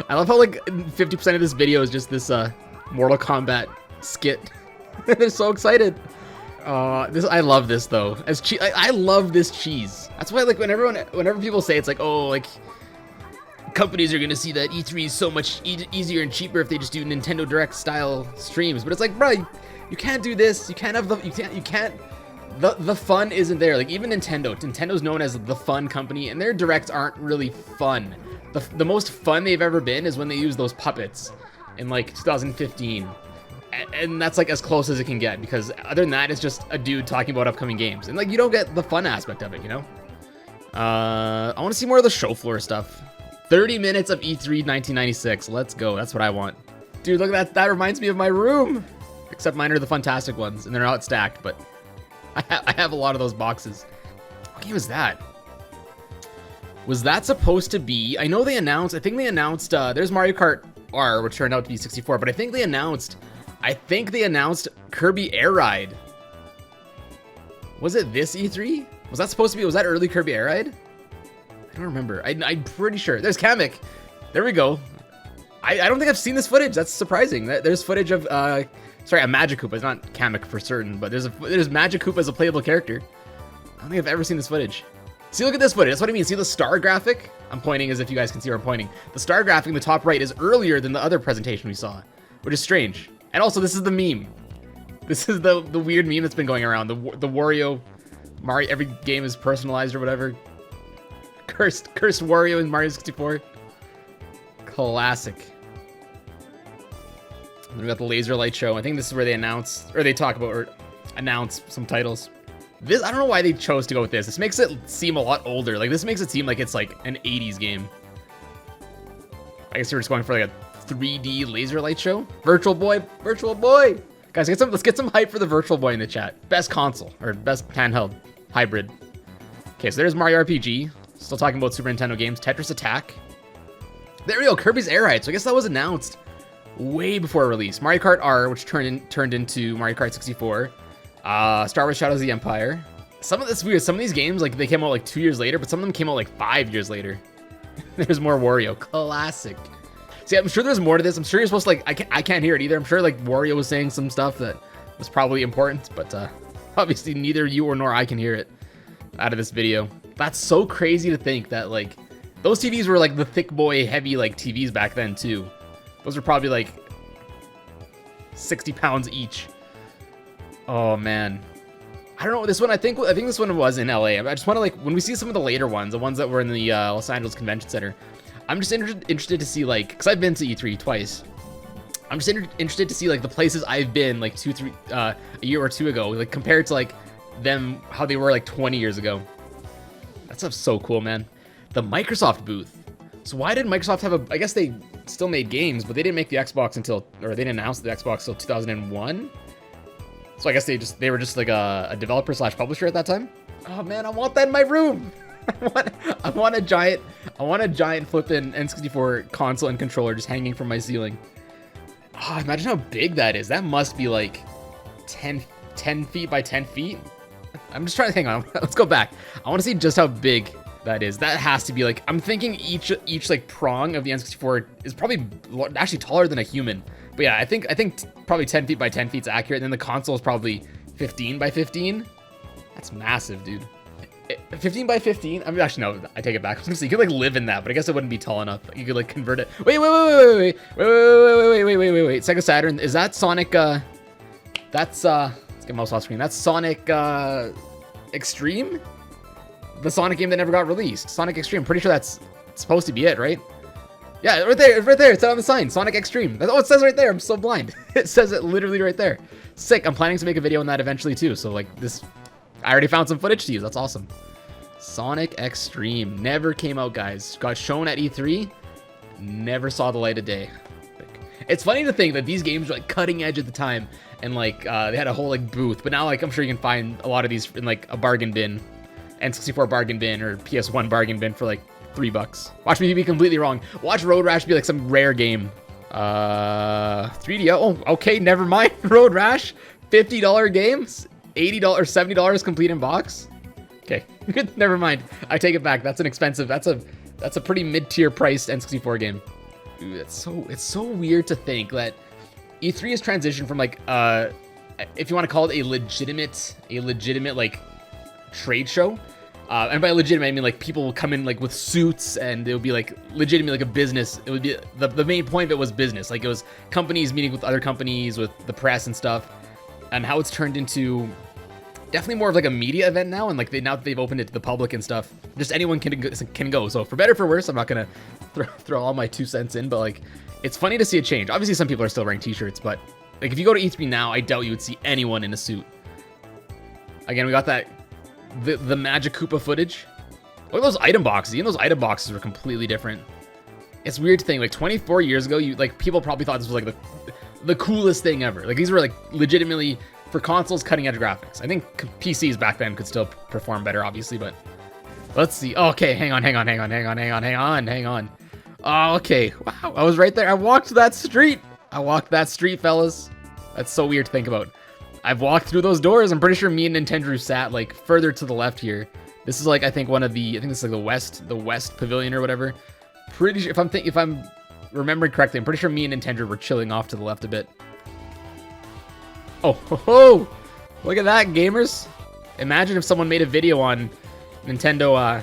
I love how like 50% of this video is just this Mortal Kombat skit. They're so excited. I love this though. I love this cheese. That's why like whenever people say it's like, oh, like companies are gonna see that E3 is so much easier and cheaper if they just do Nintendo Direct style streams. But it's like, bro, you can't do this. You can't have the fun isn't there. Like even Nintendo's known as the fun company, and their directs aren't really fun. The most fun they've ever been is when they use those puppets in like 2015. And that's like as close as it can get, because other than that, it's just a dude talking about upcoming games. And like, you don't get the fun aspect of it, you know? I want to see more of the show floor stuff. 30 minutes of E3 1996. Let's go. That's what I want. Dude, look at that. That reminds me of my room. Except mine are the fantastic ones, and they're not stacked, but I have a lot of those boxes. What game is that? Was that supposed to be... I think they announced, there's Mario Kart R, which turned out to be 64, but I think they announced Kirby Air Ride. Was it this E3? Was that early Kirby Air Ride? I don't remember. I'm pretty sure. There's Kamek. There we go. I don't think I've seen this footage. That's surprising. There's footage of, a Magic It's not Kamek for certain, but there's Magic Koopa as a playable character. I don't think I've ever seen this footage. See, look at this footage. That's what I mean. See the star graphic? I'm pointing as if you guys can see where I'm pointing. The star graphic in the top right is earlier than the other presentation we saw, which is strange. And also, this is the meme. This is the weird meme that's been going around. The Wario, Mario, every game is personalized or whatever. Cursed Wario in Mario 64. Classic. And we got the laser light show. I think this is where they announce some titles. This, I don't know why they chose to go with this. This makes it seem a lot older. Like, this makes it seem like it's like an 80s game. I guess they were just going for like a 3D laser light show. Virtual Boy. Guys, let's get some hype for the Virtual Boy in the chat. Best console, or best handheld hybrid. Okay, so there's Mario RPG. Still talking about Super Nintendo games. Tetris Attack. There we go, Kirby's Air Ride. So I guess that was announced way before release. Mario Kart R, which turned into Mario Kart 64. Star Wars Shadows of the Empire. Some of these games, like, they came out like 2 years later, but some of them came out like 5 years later. There's more Wario. Classic. See, I'm sure there's more to this. I'm sure you're supposed to, like, I can't hear it either. I'm sure, like, Wario was saying some stuff that was probably important, but obviously neither you or nor I can hear it out of this video. That's so crazy to think that, like, those TVs were, like, the thick boy heavy, like, TVs back then, too. Those were probably, like, 60 pounds each. Oh, man. I don't know, this one, I think this one was in LA. I just want to, like, when we see some of the later ones, the ones that were in the Los Angeles Convention Center, I'm just interested to see, like, because I've been to E3 twice. I'm just interested to see, like, the places I've been, like, a year or two ago, like, compared to, like, them, how they were, like, 20 years ago. That stuff's so cool, man. The Microsoft booth. So why did Microsoft have I guess they still made games, but they didn't make the Xbox they didn't announce the Xbox until 2001. So I guess they were just like a developer / publisher at that time. Oh man, I want that in my room. I want a giant flippin' N64 console and controller just hanging from my ceiling. Oh, imagine how big that is. That must be like 10 feet by 10 feet. I'm just trying to hang on. Let's go back. I want to see just how big that is. That has to be like, I'm thinking each like prong of the N64 is probably actually taller than a human. But yeah, I think probably 10 feet by 10 feet is accurate. And then the console is probably 15 by 15. That's massive, dude. 15 by 15. I mean, actually no, I take it back. I was gonna say you could like live in that, but I guess it wouldn't be tall enough. You could like convert it. Wait. Sega Saturn. Is that Sonic? That's let's get mouse off screen. That's Sonic Extreme. The Sonic game that never got released. Sonic Extreme. Pretty sure that's supposed to be it, right? Yeah, right there. It's on the sign. Sonic Extreme. Oh, it says right there. I'm so blind. It says it literally right there. Sick. I'm planning to make a video on that eventually too. So like this, I already found some footage to use. That's awesome. Sonic Extreme never came out, guys. Got shown at E3. Never saw the light of day. It's funny to think that these games were like cutting edge at the time, and like they had a whole like booth. But now like I'm sure you can find a lot of these in like a bargain bin, N64 bargain bin or PS1 bargain bin for like $3. Watch me be completely wrong. Watch Road Rash be like some rare game. 3D. Oh, okay, never mind. Road Rash, $50 games, $80, $70 complete in box. Okay, never mind. I take it back. That's an expensive. That's a pretty mid-tier priced N64 game. Dude, it's so weird to think that E3 has transitioned from like if you want to call it a legitimate like trade show. And by legitimate, I mean like people will come in like with suits, and it would be like legitimately like a business. It would be the main point of it was business. Like it was companies meeting with other companies, with the press and stuff. And how it's turned into definitely more of like a media event now. And like now that they've opened it to the public and stuff, just anyone can go. So for better or for worse, I'm not gonna throw all my 2 cents in, but like it's funny to see a change. Obviously, some people are still wearing t-shirts, but like if you go to E3 now, I doubt you would see anyone in a suit. Again, we got that. The Magic Koopa footage. Look at those item boxes. Even those item boxes were completely different. It's weird to think, like 24 years ago, people probably thought this was like the coolest thing ever. Like these were like legitimately for consoles cutting edge graphics. I think PCs back then could still perform better, obviously, but let's see. Oh, okay, hang on. Oh, okay. Wow, I was right there. I walked that street, fellas. That's so weird to think about. I've walked through those doors. I'm pretty sure me and Nintendo sat like further to the left here. This is like I think this is like the west pavilion or whatever. Pretty sure if I'm remembering correctly, I'm pretty sure me and Nintendo were chilling off to the left a bit. Oh, ho, ho. Look at that, gamers! Imagine if someone made a video on Nintendo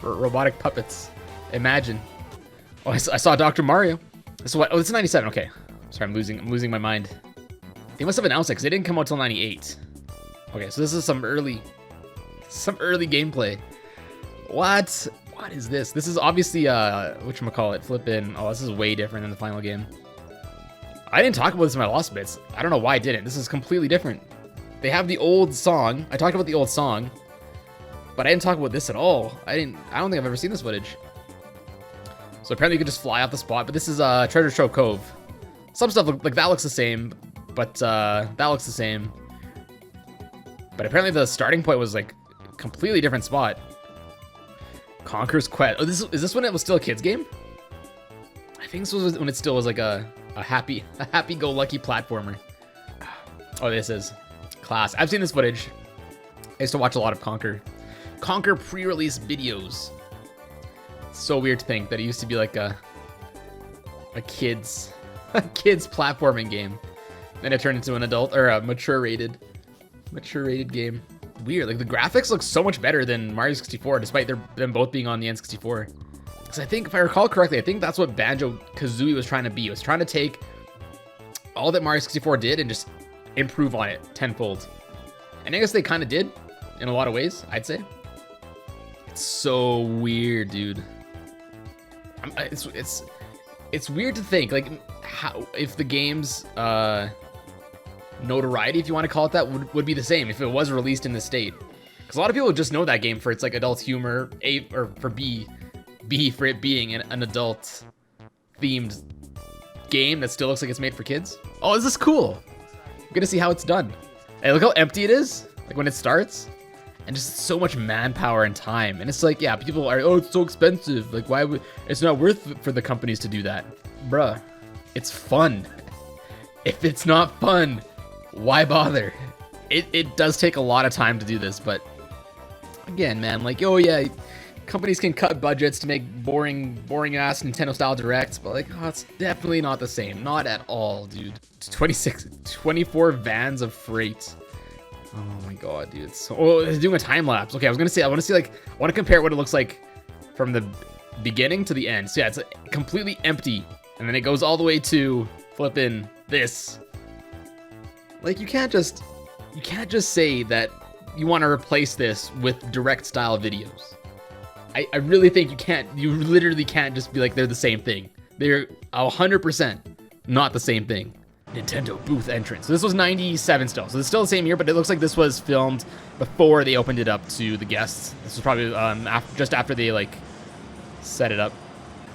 robotic puppets. Imagine. Oh, I saw Dr. Mario. This is what? Oh, this is 97. Okay, sorry, I'm losing my mind. They must have announced it because it didn't come out till 98. Okay, so this is some early gameplay. What is this? This is obviously whatchamacallit, flippin'. Oh, this is way different than the final game. I didn't talk about this in my Lost Bits. I don't know why I didn't. This is completely different. They have the old song. I talked about the old song, but I didn't talk about this at all. I don't think I've ever seen this footage. So apparently you could just fly off the spot, but this is Treasure Trove Cove. Some stuff like that looks the same. But that looks the same. But apparently the starting point was like a completely different spot. Conqueror's Quest. Oh, is this when it was still a kid's game? I think this was when it still was like a happy-go-lucky platformer. Oh, this is class. I've seen this footage. I used to watch a lot of Conquer pre-release videos. It's so weird to think that it used to be like a kid's platforming game. Then it turned into an adult or a mature rated game. Weird, like the graphics look so much better than Mario 64, despite them both being on the N64. Because I think, if I recall correctly, I think that's what Banjo-Kazooie was trying to be. It was trying to take all that Mario 64 did and just improve on it tenfold. And I guess they kind of did in a lot of ways, I'd say. It's so weird, dude. It's weird to think like how if the game's notoriety, if you want to call it that, would be the same if it was released in the state. Because a lot of people just know that game for its like adult humor, or for B for it being an adult themed game that still looks like it's made for kids. Oh, is this cool? I'm gonna see how it's done. Hey, look how empty it is, like when it starts, and just so much manpower and time. And it's like, yeah, people are, oh, it's so expensive. Like, why would it's not worth it for the companies to do that, bruh? It's fun. If it's not fun, why bother? It does take a lot of time to do this, but again, man, like, oh yeah, companies can cut budgets to make boring ass Nintendo style directs, but like, oh, it's definitely not the same. Not at all, dude. 24 vans of freight. Oh my god, dude. It's so, oh, it's doing a time lapse. Okay, I want to compare what it looks like from the beginning to the end. So yeah, it's completely empty, and then it goes all the way to flipping this. Like, you can't just say that you want to replace this with direct style videos. I really think you literally can't just be like they're the same thing. They're 100% not the same thing. Nintendo booth entrance. So this was 97 still. So it's still the same year, but it looks like this was filmed before they opened it up to the guests. This was probably just after they like set it up.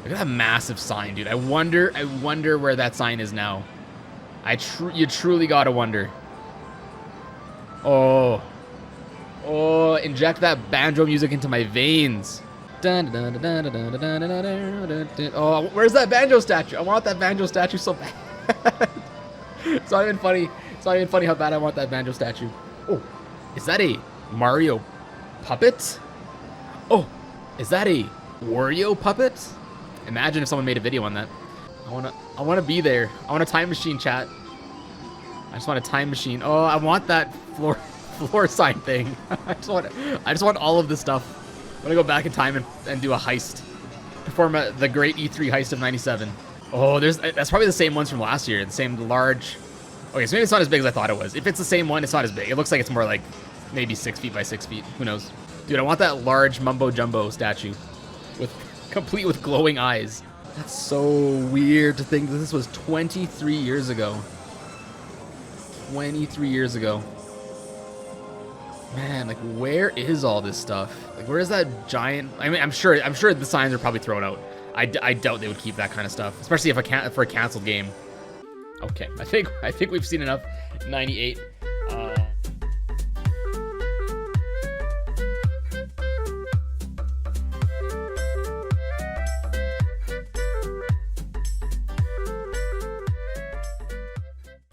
Look at that massive sign, dude. I wonder where that sign is now. You truly gotta wonder. Oh, inject that banjo music into my veins. Oh, where's that banjo statue? I want that banjo statue so bad. It's not even funny. It's not even funny how bad I want that banjo statue. Oh, is that a Mario puppet? Oh, is that a Wario puppet? Imagine if someone made a video on that. I wanna be there. I want a time machine, chat. I just want a time machine. Oh, I want that floor sign thing. I just want all of this stuff. I want to go back in time and do a heist. Perform the great E3 heist of 97. Oh, that's probably the same ones from last year. The same large. Okay, so maybe it's not as big as I thought it was. If it's the same one, it's not as big. It looks like it's more like maybe 6 feet by 6 feet. Who knows? Dude, I want that large Mumbo Jumbo statue complete with glowing eyes. That's so weird to think that this was 23 years ago. 23 years ago. Man, like, where is all this stuff? Like, where is that giant? I mean, I'm sure the signs are probably thrown out. I doubt they would keep that kind of stuff, especially for a canceled game. Okay, I think we've seen enough. 98.